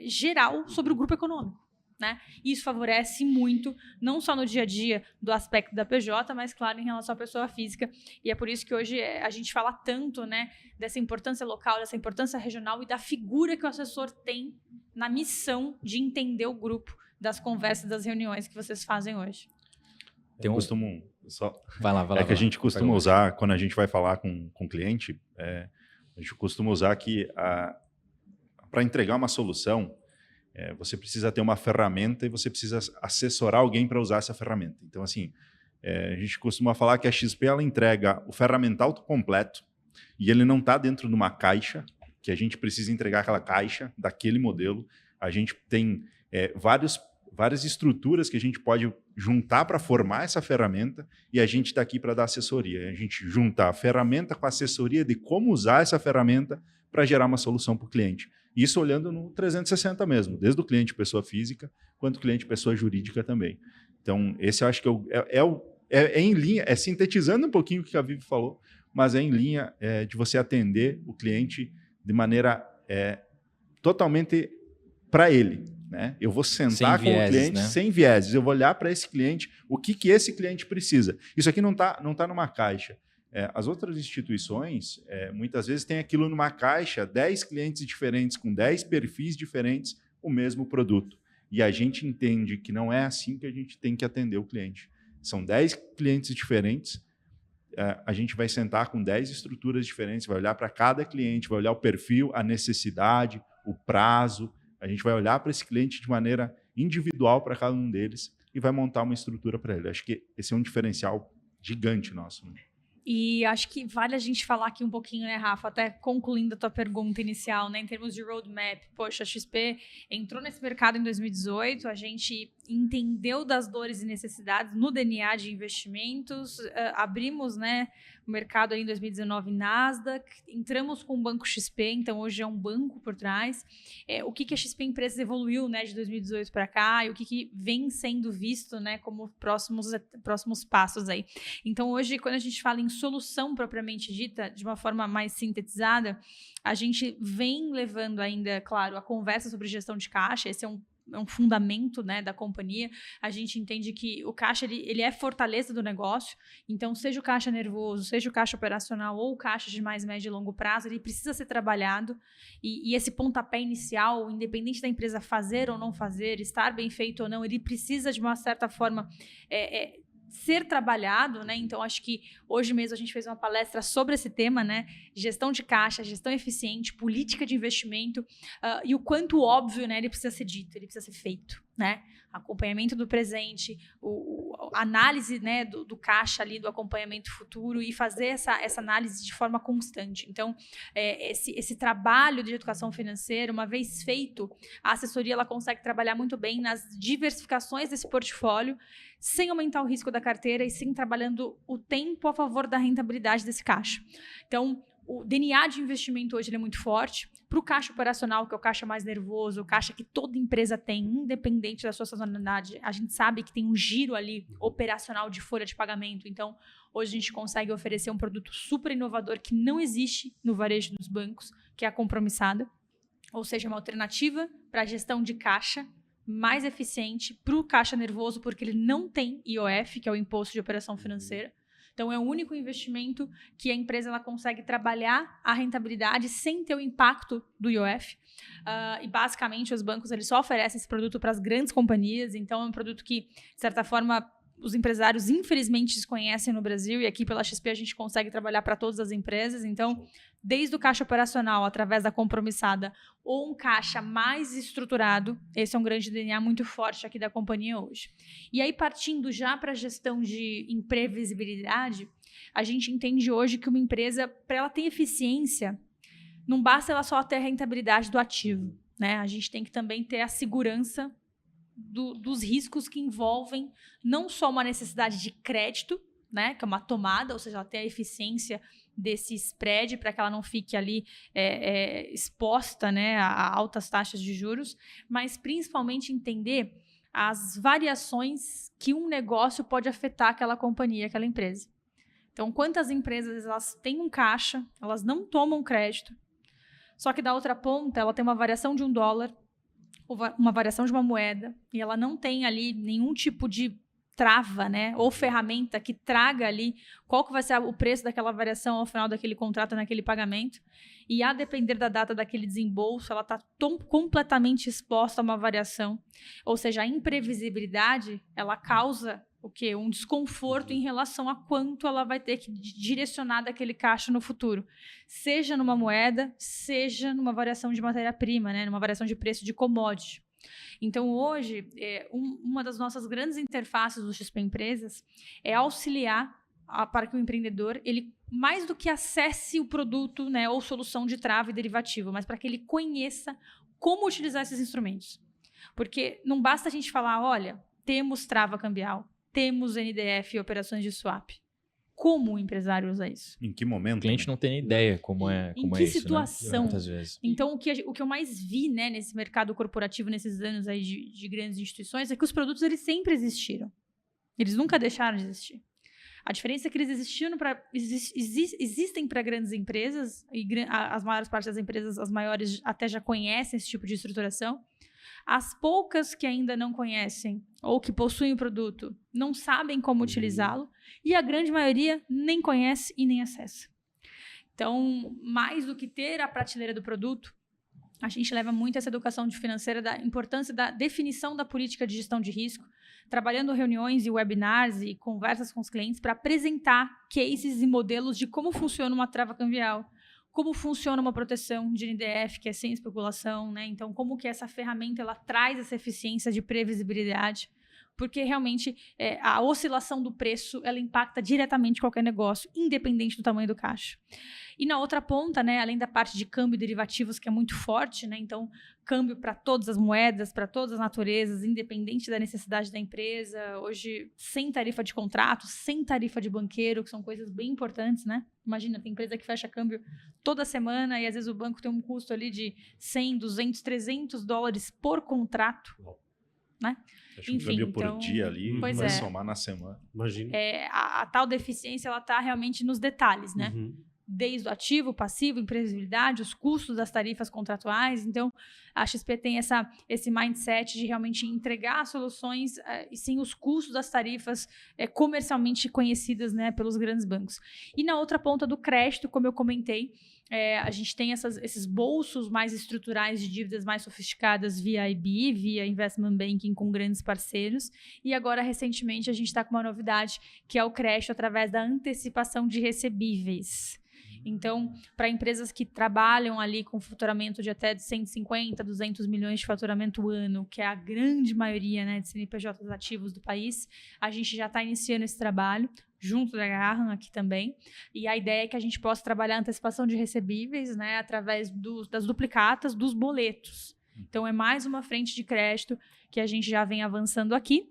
geral sobre o grupo econômico. Né? Isso favorece muito, não só no dia a dia do aspecto da PJ, mas, claro, em relação à pessoa física. E é por isso que hoje a gente fala tanto, né, dessa importância local, dessa importância regional e da figura que o assessor tem na missão de entender o grupo, das conversas, das reuniões que vocês fazem hoje. Eu costumo só... Vai lá. A gente costuma usar, quando a gente vai falar com o cliente, a gente costuma usar que para entregar uma solução, você precisa ter uma ferramenta e você precisa assessorar alguém para usar essa ferramenta. Então, assim, a gente costuma falar que a XP ela entrega o ferramental completo e ele não está dentro de uma caixa, que a gente precisa entregar aquela caixa daquele modelo. A gente tem várias estruturas que a gente pode juntar para formar essa ferramenta e a gente está aqui para dar assessoria. A gente junta a ferramenta com a assessoria de como usar essa ferramenta para gerar uma solução para o cliente. Isso olhando no 360 mesmo, desde o cliente pessoa física, quanto o cliente pessoa jurídica também. Então, esse eu acho que é em linha, sintetizando um pouquinho o que a Vivi falou, mas é em linha de você atender o cliente de maneira totalmente para ele. Né? Eu vou sentar com o cliente, né? Sem vieses. Eu vou olhar para esse cliente, o que esse cliente precisa. Isso aqui não tá numa caixa. As outras instituições, muitas vezes, têm aquilo numa caixa, 10 clientes diferentes, com 10 perfis diferentes, o mesmo produto. E a gente entende que não é assim que a gente tem que atender o cliente. São 10 clientes diferentes, a gente vai sentar com 10 estruturas diferentes, vai olhar para cada cliente, vai olhar o perfil, a necessidade, o prazo. A gente vai olhar para esse cliente de maneira individual para cada um deles e vai montar uma estrutura para ele. Acho que esse é um diferencial gigante nosso. Né? E acho que vale a gente falar aqui um pouquinho, né, Rafa, até concluindo a tua pergunta inicial, né, em termos de roadmap. Poxa, a XP entrou nesse mercado em 2018, a gente entendeu das dores e necessidades no DNA de investimentos, abrimos, né, o mercado aí em 2019 Nasdaq, entramos com o Banco XP, então hoje é um banco por trás. O que a XP Empresas evoluiu, né, de 2018 para cá e o que vem sendo visto, né, como próximos passos aí. Então hoje, quando a gente fala em solução propriamente dita, de uma forma mais sintetizada, a gente vem levando ainda, claro, a conversa sobre gestão de caixa. Esse é um fundamento, né, da companhia. A gente entende que o caixa ele é fortaleza do negócio, então seja o caixa nervoso, seja o caixa operacional ou o caixa de mais médio e longo prazo, ele precisa ser trabalhado e esse pontapé inicial, independente da empresa fazer ou não fazer, estar bem feito ou não, ele precisa de uma certa forma ser trabalhado, né? Então, acho que hoje mesmo a gente fez uma palestra sobre esse tema, né? Gestão de caixa, gestão eficiente, política de investimento, e o quanto óbvio, né? Ele precisa ser dito, ele precisa ser feito, né? Acompanhamento do presente, a análise, né, do caixa ali, do acompanhamento futuro e fazer essa análise de forma constante. Então, esse trabalho de educação financeira, uma vez feito, a assessoria ela consegue trabalhar muito bem nas diversificações desse portfólio, sem aumentar o risco da carteira e sim trabalhando o tempo a favor da rentabilidade desse caixa. Então, o DNA de investimento hoje ele é muito forte. Para o caixa operacional, que é o caixa mais nervoso, o caixa que toda empresa tem, independente da sua sazonalidade, a gente sabe que tem um giro ali operacional de folha de pagamento. Então, hoje a gente consegue oferecer um produto super inovador que não existe no varejo dos bancos, que é a compromissada. Ou seja, uma alternativa para a gestão de caixa mais eficiente para o caixa nervoso, porque ele não tem IOF, que é o Imposto de Operação Financeira. Então, é o único investimento que a empresa ela consegue trabalhar a rentabilidade sem ter o impacto do IOF. E, basicamente, os bancos eles só oferecem esse produto para as grandes companhias. Então, é um produto que, de certa forma, os empresários, infelizmente, desconhecem no Brasil. E aqui, pela XP, a gente consegue trabalhar para todas as empresas. Então, desde o caixa operacional, através da compromissada, ou um caixa mais estruturado, esse é um grande DNA muito forte aqui da companhia hoje. E aí, partindo já para a gestão de imprevisibilidade, a gente entende hoje que uma empresa, para ela ter eficiência, não basta ela só ter a rentabilidade do ativo, né? A gente tem que também ter a segurança dos riscos que envolvem não só uma necessidade de crédito, né, que é uma tomada, ou seja, ela tem a eficiência desse spread para que ela não fique ali exposta, né, a altas taxas de juros, mas principalmente entender as variações que um negócio pode afetar aquela companhia, aquela empresa. Então, quantas empresas elas têm um caixa, elas não tomam crédito, só que da outra ponta ela tem uma variação de $1, uma variação de uma moeda, e ela não tem ali nenhum tipo de trava, né, ou ferramenta que traga ali qual que vai ser o preço daquela variação ao final daquele contrato, naquele pagamento, e a depender da data daquele desembolso, ela está completamente exposta a uma variação, ou seja, a imprevisibilidade, ela causa o quê? Um desconforto em relação a quanto ela vai ter que direcionar daquele caixa no futuro. Seja numa moeda, seja numa variação de matéria-prima, né? Numa variação de preço de commodity. Então, hoje, uma das nossas grandes interfaces do XP Empresas é auxiliar para que o empreendedor, ele mais do que acesse o produto, né, ou solução de trava e derivativo, mas para que ele conheça como utilizar esses instrumentos. Porque não basta a gente falar, olha, temos trava cambial, temos NDF e operações de swap. Como o empresário usa isso? Em que momento? O cliente não tem ideia como é em que isso, situação? Né? Muitas vezes. Então, o que eu mais vi, né, nesse mercado corporativo, nesses anos aí de grandes instituições, é que os produtos eles sempre existiram. Eles nunca deixaram de existir. A diferença é que eles existem para grandes empresas, e as maiores partes das empresas, as maiores até já conhecem esse tipo de estruturação. As poucas que ainda não conhecem ou que possuem o produto não sabem como utilizá-lo, e a grande maioria nem conhece e nem acessa. Então, mais do que ter a prateleira do produto, a gente leva muito essa educação financeira da importância da definição da política de gestão de risco, trabalhando reuniões e webinars e conversas com os clientes para apresentar cases e modelos de como funciona uma trava cambial, como funciona uma proteção de NDF, que é sem especulação, né? Então, como que essa ferramenta ela traz essa eficiência de previsibilidade, porque realmente a oscilação do preço, ela impacta diretamente qualquer negócio, independente do tamanho do caixa. E na outra ponta, né, além da parte de câmbio e derivativos, que é muito forte, né, então câmbio para todas as moedas, para todas as naturezas, independente da necessidade da empresa, hoje sem tarifa de contrato, sem tarifa de banqueiro, que são coisas bem importantes, né? Imagina, tem empresa que fecha câmbio toda semana e às vezes o banco tem um custo ali de 100, 200, 300 dólares por contrato, né? Acho que um câmbio por dia ali, pois vai somar na semana. Imagina. A tal deficiência, ela está realmente nos detalhes, né? Desde o ativo, o passivo, imprevisibilidade, os custos das tarifas contratuais. Então, a XP tem esse mindset de realmente entregar soluções e sem os custos das tarifas comercialmente conhecidas, né, pelos grandes bancos. E na outra ponta do crédito, como eu comentei, a gente tem esses bolsos mais estruturais de dívidas mais sofisticadas via IB, via Investment Banking com grandes parceiros. E agora, recentemente, a gente está com uma novidade, que é o crédito através da antecipação de recebíveis. Então, para empresas que trabalham ali com faturamento de até 150, 200 milhões de faturamento ano, que é a grande maioria, né, de CNPJs ativos do país, a gente já está iniciando esse trabalho, junto da Graham aqui também. E a ideia é que a gente possa trabalhar a antecipação de recebíveis, né, através das duplicatas dos boletos. Então, é mais uma frente de crédito que a gente já vem avançando aqui.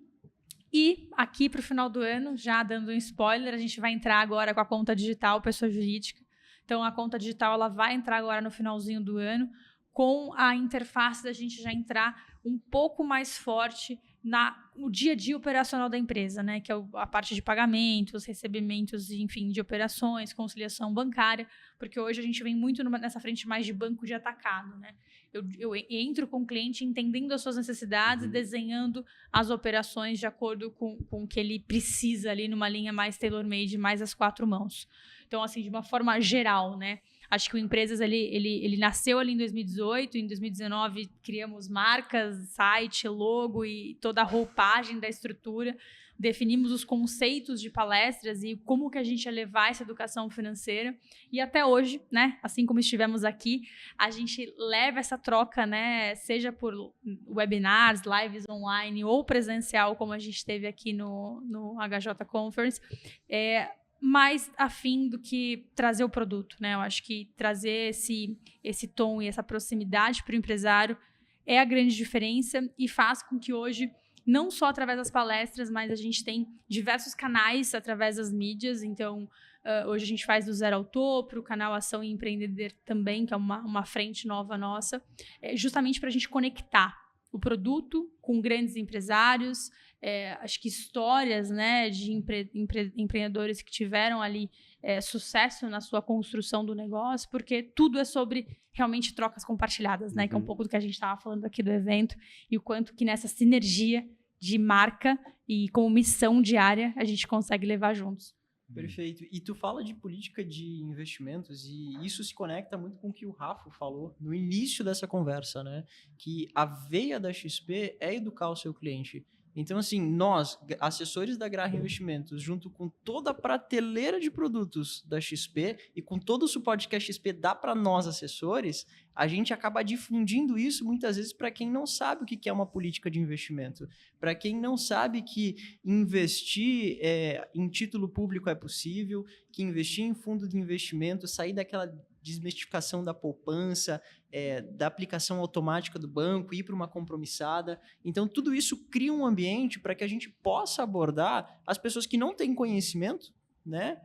E aqui para o final do ano, já dando um spoiler, a gente vai entrar agora com a conta digital, pessoa jurídica. Então, a conta digital ela vai entrar agora no finalzinho do ano, com a interface da gente já entrar um pouco mais forte no dia a dia operacional da empresa, né? Que é a parte de pagamentos, recebimentos, enfim, de operações, conciliação bancária, porque hoje a gente vem muito nessa frente mais de banco de atacado, né? Eu entro com o cliente entendendo as suas necessidades e desenhando as operações de acordo com o que ele precisa ali numa linha mais tailor-made, mais às 4 mãos. Então, assim, de uma forma geral, né? Acho que o Empresas, ele nasceu ali em 2018, em 2019 criamos marcas, site, logo e toda a roupagem da estrutura, definimos os conceitos de palestras e como que a gente ia levar essa educação financeira. E até hoje, né, assim como estivemos aqui, a gente leva essa troca, né, seja por webinars, lives online ou presencial, como a gente teve aqui no HJ Conference, mais afim do que trazer o produto, né? Eu acho que trazer esse tom e essa proximidade para o empresário é a grande diferença e faz com que hoje, não só através das palestras, mas a gente tem diversos canais através das mídias. Então, hoje a gente faz do Zero ao Topo, o canal Ação e Empreender também, que é uma frente nova nossa, justamente para a gente conectar o produto com grandes empresários, acho que histórias, né, de empreendedores que tiveram ali sucesso na sua construção do negócio, porque tudo é sobre realmente trocas compartilhadas, né, que é um pouco do que a gente estava falando aqui do evento, e o quanto que nessa sinergia de marca e como missão diária a gente consegue levar juntos. Perfeito. E tu fala de política de investimentos e isso se conecta muito com o que o Rafa falou no início dessa conversa, né? Que a veia da XP é educar o seu cliente. Então, assim, nós, assessores da Graham Investimentos, junto com toda a prateleira de produtos da XP e com todo o suporte que a XP dá para nós, assessores, a gente acaba difundindo isso muitas vezes para quem não sabe o que é uma política de investimento, para quem não sabe que investir em título público é possível, que investir em fundo de investimento, sair daquela desmistificação da poupança, da aplicação automática do banco, ir para uma compromissada. Então, tudo isso cria um ambiente para que a gente possa abordar as pessoas que não têm conhecimento, né,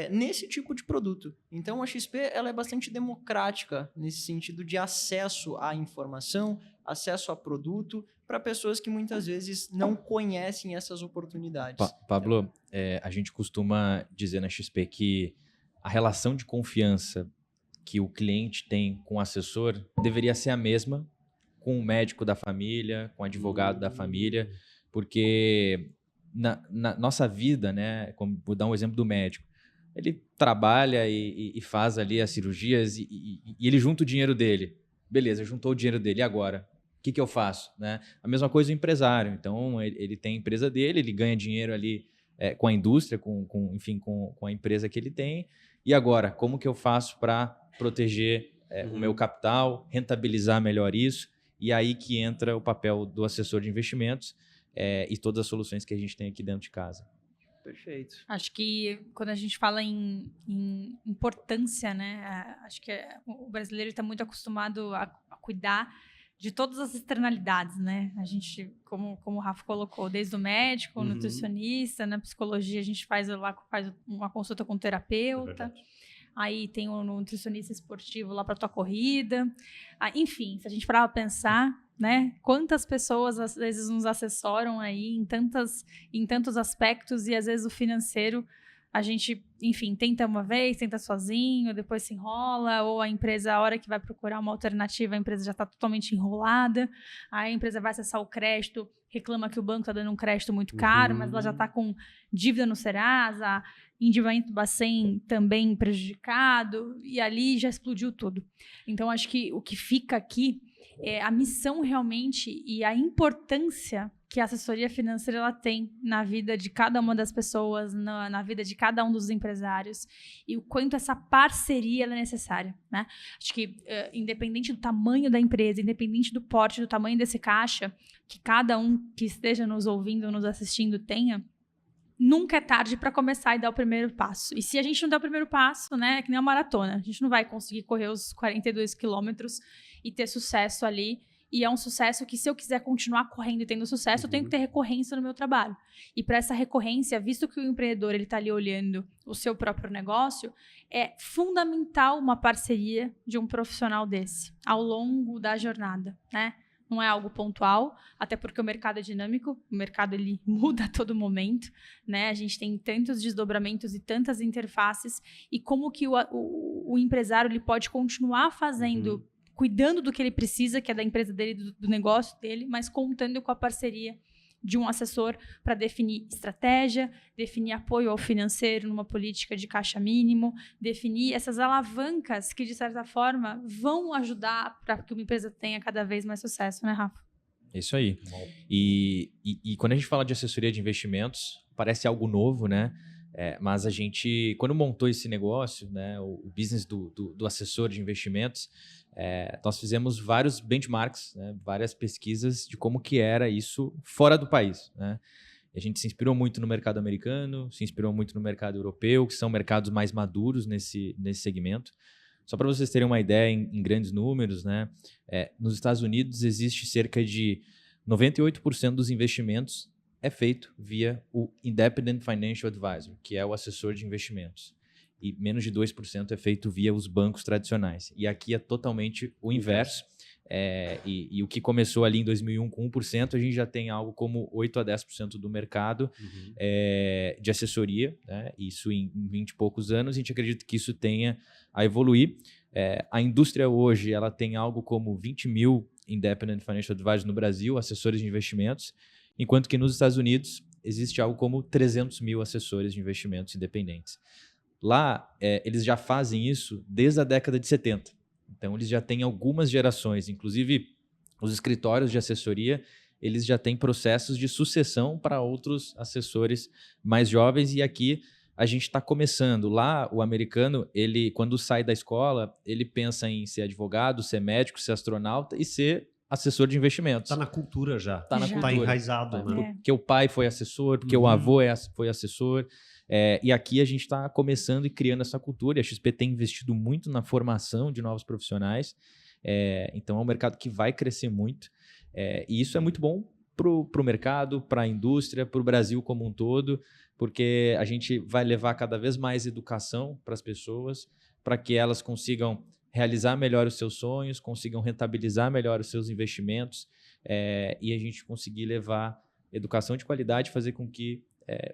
nesse tipo de produto. Então, a XP ela é bastante democrática nesse sentido de acesso à informação, acesso a produto, para pessoas que muitas vezes não conhecem essas oportunidades. Pablo, a gente costuma dizer na XP que a relação de confiança que o cliente tem com o assessor deveria ser a mesma com o médico da família, com o advogado da família, porque na nossa vida, né, vou dar um exemplo do médico, ele trabalha e faz ali as cirurgias e ele junta o dinheiro dele. Beleza, juntou o dinheiro dele, e agora? O que eu faço? Né? A mesma coisa o empresário. Então, ele tem a empresa dele, ele ganha dinheiro ali com a indústria, com a empresa que ele tem. E agora, como que eu faço para proteger o meu capital, rentabilizar melhor isso? E aí que entra o papel do assessor de investimentos, e todas as soluções que a gente tem aqui dentro de casa. Perfeito. Acho que quando a gente fala em importância, né? Acho que o brasileiro está muito acostumado a cuidar de todas as externalidades, né? A gente, como o Rafa colocou, desde o médico, o nutricionista, na psicologia a gente faz uma consulta com o terapeuta. Aí tem o nutricionista esportivo lá para tua corrida. Enfim, se a gente parar para pensar, né? Quantas pessoas às vezes nos assessoram aí em tantos aspectos, e às vezes o financeiro a gente, enfim, tenta uma vez, tenta sozinho, depois se enrola, ou a empresa, a hora que vai procurar uma alternativa, a empresa já está totalmente enrolada, aí a empresa vai acessar o crédito, reclama que o banco está dando um crédito muito caro, mas ela já está com dívida no Serasa, endividamento Bacen também prejudicado, e ali já explodiu tudo. Então, acho que o que fica aqui é a missão realmente e a importância que a assessoria financeira ela tem na vida de cada uma das pessoas, na vida de cada um dos empresários, e o quanto essa parceria ela é necessária, né? Acho que, independente do tamanho da empresa, independente do porte, do tamanho desse caixa, que cada um que esteja nos ouvindo, nos assistindo tenha, nunca é tarde para começar e dar o primeiro passo. E se a gente não der o primeiro passo, né, é que nem uma maratona. A gente não vai conseguir correr os 42 quilômetros e ter sucesso ali. E é um sucesso que, se eu quiser continuar correndo e tendo sucesso, eu tenho que ter recorrência no meu trabalho. E para essa recorrência, visto que o empreendedor está ali olhando o seu próprio negócio, é fundamental uma parceria de um profissional desse ao longo da jornada, né? Não é algo pontual, até porque o mercado é dinâmico, o mercado ele muda a todo momento, né? A gente tem tantos desdobramentos e tantas interfaces, e como que o empresário ele pode continuar fazendo, cuidando do que ele precisa, que é da empresa dele, do negócio dele, mas contando com a parceria de um assessor para definir estratégia, definir apoio ao financeiro numa política de caixa mínimo, definir essas alavancas que, de certa forma, vão ajudar para que uma empresa tenha cada vez mais sucesso, né, Rafa? Isso aí. E quando a gente fala de assessoria de investimentos, parece algo novo, né? Mas a gente, quando montou esse negócio, né, o business do assessor de investimentos, nós fizemos vários benchmarks, né, várias pesquisas de como que era isso fora do país, né? A gente se inspirou muito no mercado americano, se inspirou muito no mercado europeu, que são mercados mais maduros nesse segmento. Só para vocês terem uma ideia em grandes números, né, nos Estados Unidos existe cerca de 98% dos investimentos é feito via o Independent Financial Advisor, que é o assessor de investimentos. E menos de 2% é feito via os bancos tradicionais. E aqui é totalmente o inverso. E o que começou ali em 2001 com 1%, a gente já tem algo como 8% a 10% do mercado de assessoria, né? Isso em 20 e poucos anos. A gente acredita que isso tenha a evoluir. A indústria hoje ela tem algo como 20 mil Independent Financial Advisors no Brasil, assessores de investimentos, enquanto que nos Estados Unidos existe algo como 300 mil assessores de investimentos independentes. Lá, eles já fazem isso desde a década de 70. Então, eles já têm algumas gerações. Inclusive, os escritórios de assessoria, eles já têm processos de sucessão para outros assessores mais jovens. E aqui, a gente está começando. Lá, o americano, ele, quando sai da escola, ele pensa em ser advogado, ser médico, ser astronauta e ser assessor de investimentos. Está na cultura já. Está na cultura. Está enraizado, né? Porque o pai foi assessor, porque o avô foi assessor. E aqui a gente está começando e criando essa cultura, e a XP tem investido muito na formação de novos profissionais, então é um mercado que vai crescer muito, e isso é muito bom para o mercado, para a indústria, para o Brasil como um todo, porque a gente vai levar cada vez mais educação para as pessoas, para que elas consigam realizar melhor os seus sonhos, consigam rentabilizar melhor os seus investimentos, e a gente conseguir levar educação de qualidade, fazer com que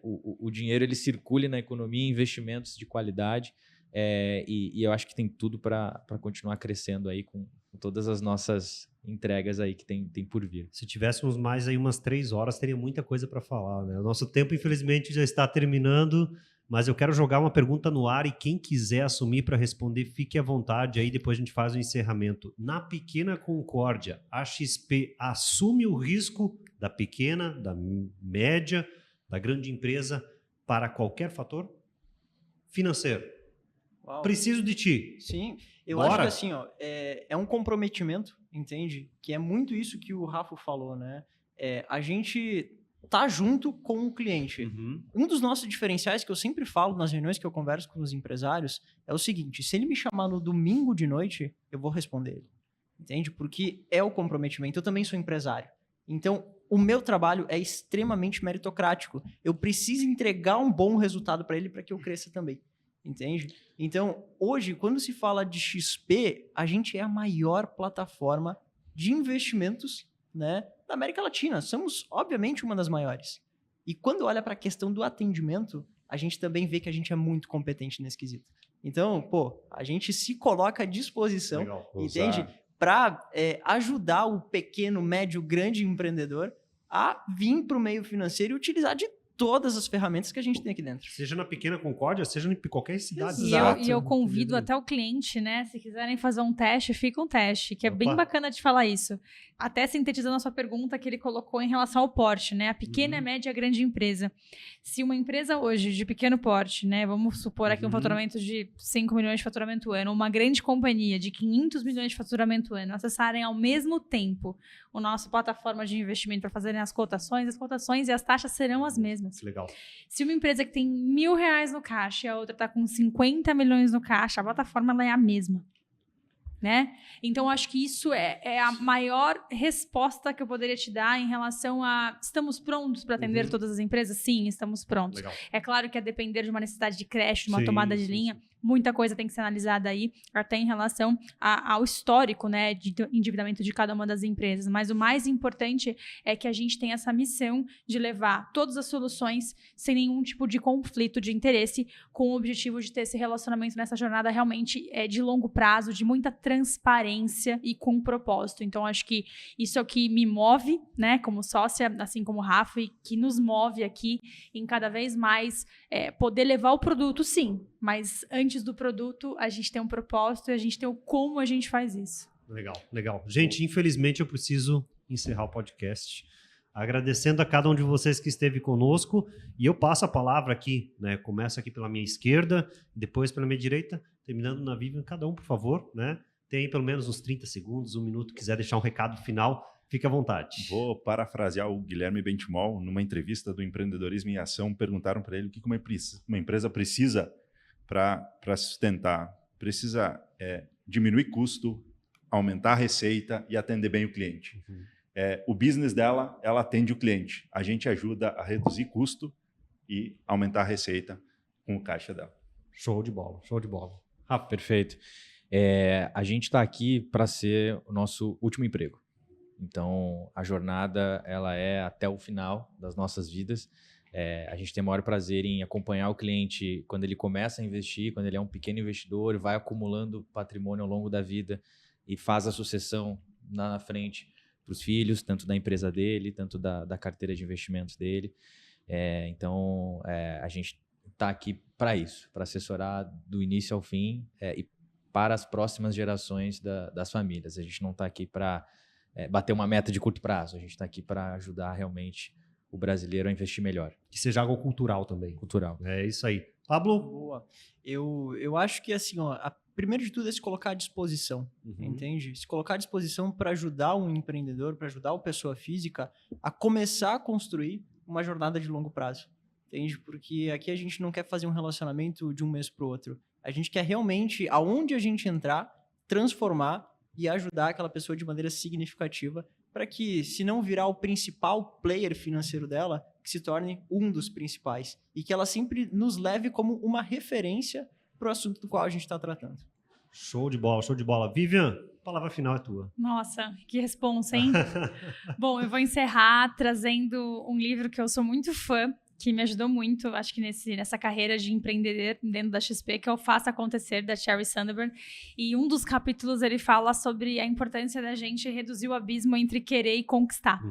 o dinheiro ele circule na economia, investimentos de qualidade, e eu acho que tem tudo para continuar crescendo aí com todas as nossas entregas aí que tem por vir. Se tivéssemos mais aí umas 3 horas, teria muita coisa para falar, né? O nosso tempo, infelizmente, já está terminando, mas eu quero jogar uma pergunta no ar e quem quiser assumir para responder, fique à vontade, aí depois a gente faz o encerramento. Na Pequena Concórdia, a XP assume o risco da pequena, da média, da grande empresa para qualquer fator financeiro? Uau. Preciso de ti. Sim, eu Bora. acho que assim, ó, é um comprometimento, entende? Que é muito isso que o Rafa falou, né? A gente, tá junto com o cliente. Um dos nossos diferenciais que eu sempre falo nas reuniões que eu converso com os empresários é o seguinte: se ele me chamar no domingo de noite, eu vou responder ele. Entende? Porque é o comprometimento. Eu também sou empresário. Então, o meu trabalho é extremamente meritocrático. Eu preciso entregar um bom resultado para ele para que eu cresça também. Entende? Então, hoje, quando se fala de XP, a gente é a maior plataforma de investimentos, né, da América Latina. Somos, obviamente, uma das maiores. E quando olha para a questão do atendimento, a gente também vê que a gente é muito competente nesse quesito. Então, pô, a gente se coloca à disposição, entende? Para ajudar o pequeno, médio, grande empreendedor a vir para o meio financeiro e utilizar de todas as ferramentas que a gente tem aqui dentro. Seja na pequena Concórdia, seja em qualquer cidade. E eu convido até o cliente, né? Se quiserem fazer um teste, fica um teste, que é bem bacana de falar isso. Até sintetizando a sua pergunta que ele colocou em relação ao porte, né? A pequena, média e a grande empresa. Se uma empresa hoje de pequeno porte, né? Vamos supor aqui um faturamento de 5 milhões de faturamento ano, uma grande companhia de 500 milhões de faturamento ano, acessarem ao mesmo tempo a nossa plataforma de investimento para fazerem as cotações e as taxas serão as mesmas. Legal. Se uma empresa que tem R$1.000 no caixa e a outra está com 50 milhões no caixa, a plataforma ela é a mesma. Né? Então, acho que isso é a maior resposta que eu poderia te dar em relação a... Estamos prontos para atender todas as empresas? Sim, estamos prontos. Legal. É claro que a depender de uma necessidade de creche, de uma tomada de linha, muita coisa tem que ser analisada aí, até em relação ao histórico, né, de endividamento de cada uma das empresas. Mas o mais importante é que a gente tem essa missão de levar todas as soluções sem nenhum tipo de conflito de interesse, com o objetivo de ter esse relacionamento nessa jornada realmente de longo prazo, de muita transparência e com propósito. Então, acho que isso é o que me move, né, como sócia, assim como o Rafa, e que nos move aqui em cada vez mais poder levar o produto, sim, mas antes do produto, a gente tem um propósito e a gente tem o como a gente faz isso. Legal. Gente, infelizmente eu preciso encerrar o podcast. Agradecendo a cada um de vocês que esteve conosco. E eu passo a palavra aqui, né? Começo aqui pela minha esquerda, depois pela minha direita, terminando na Vivian. Cada um, por favor, né? Tem pelo menos uns 30 segundos, 1 minuto. Quiser deixar um recado final, fique à vontade. Vou parafrasear o Guilherme Bentimol. Numa entrevista do Empreendedorismo em Ação, perguntaram para ele o que uma empresa precisa para sustentar. Precisa diminuir custo, aumentar a receita e atender bem o cliente. O business dela, ela atende o cliente. A gente ajuda a reduzir custo e aumentar a receita com o caixa dela. Show de bola. Rafa, perfeito. A gente está aqui para ser o nosso último emprego. Então, a jornada ela é até o final das nossas vidas. A gente tem o maior prazer em acompanhar o cliente quando ele começa a investir, quando ele é um pequeno investidor, vai acumulando patrimônio ao longo da vida e faz a sucessão na frente para os filhos, tanto da empresa dele, tanto da carteira de investimentos dele. Então, a gente está aqui para isso, para assessorar do início ao fim e para as próximas gerações das famílias. A gente não está aqui para bater uma meta de curto prazo, a gente está aqui para ajudar realmente o brasileiro a investir melhor. Que seja algo cultural também. Cultural. É isso aí. Pablo? Boa. Eu acho que, assim, primeiro de tudo é se colocar à disposição, entende? Se colocar à disposição para ajudar um empreendedor, para ajudar uma pessoa física a começar a construir uma jornada de longo prazo, entende? Porque aqui a gente não quer fazer um relacionamento de um mês para o outro. A gente quer realmente, aonde a gente entrar, transformar e ajudar aquela pessoa de maneira significativa para que, se não virar o principal player financeiro dela, que se torne um dos principais e que ela sempre nos leve como uma referência para o assunto do qual a gente está tratando. Show de bola. Vivian, a palavra final é tua. Nossa, que responsa, hein? Bom, eu vou encerrar trazendo um livro que eu sou muito fã, que me ajudou muito, acho que nessa carreira de empreender dentro da XP, que é o Faça Acontecer, da Sheryl Sandberg. E um dos capítulos ele fala sobre a importância da gente reduzir o abismo entre querer e conquistar.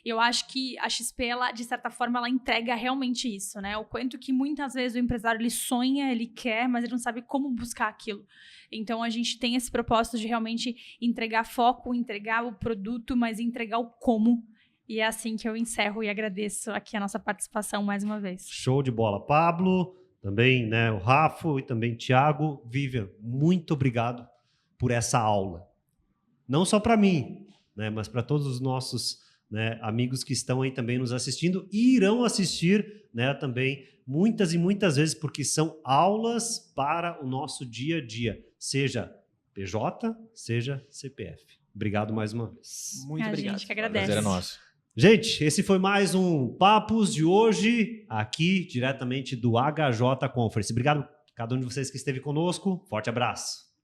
Eu acho que a XP, ela, de certa forma, ela entrega realmente isso, né? O quanto que muitas vezes o empresário, ele sonha, ele quer, mas ele não sabe como buscar aquilo. Então, a gente tem esse propósito de realmente entregar foco, entregar o produto, mas entregar o como. E é assim que eu encerro e agradeço aqui a nossa participação mais uma vez. Show de bola. Pablo, também, né, o Rafa e também Thiago. Vivian, muito obrigado por essa aula. Não só para mim, né, mas para todos os nossos né, amigos que estão aí também nos assistindo e irão assistir, né, também muitas e muitas vezes, porque são aulas para o nosso dia a dia, seja PJ, seja CPF. Obrigado mais uma vez. Muito obrigado. A gente que agradece. Prazer é nosso. Gente, esse foi mais um Papos de hoje, aqui diretamente do HJ Conference. Obrigado a cada um de vocês que esteve conosco. Forte abraço.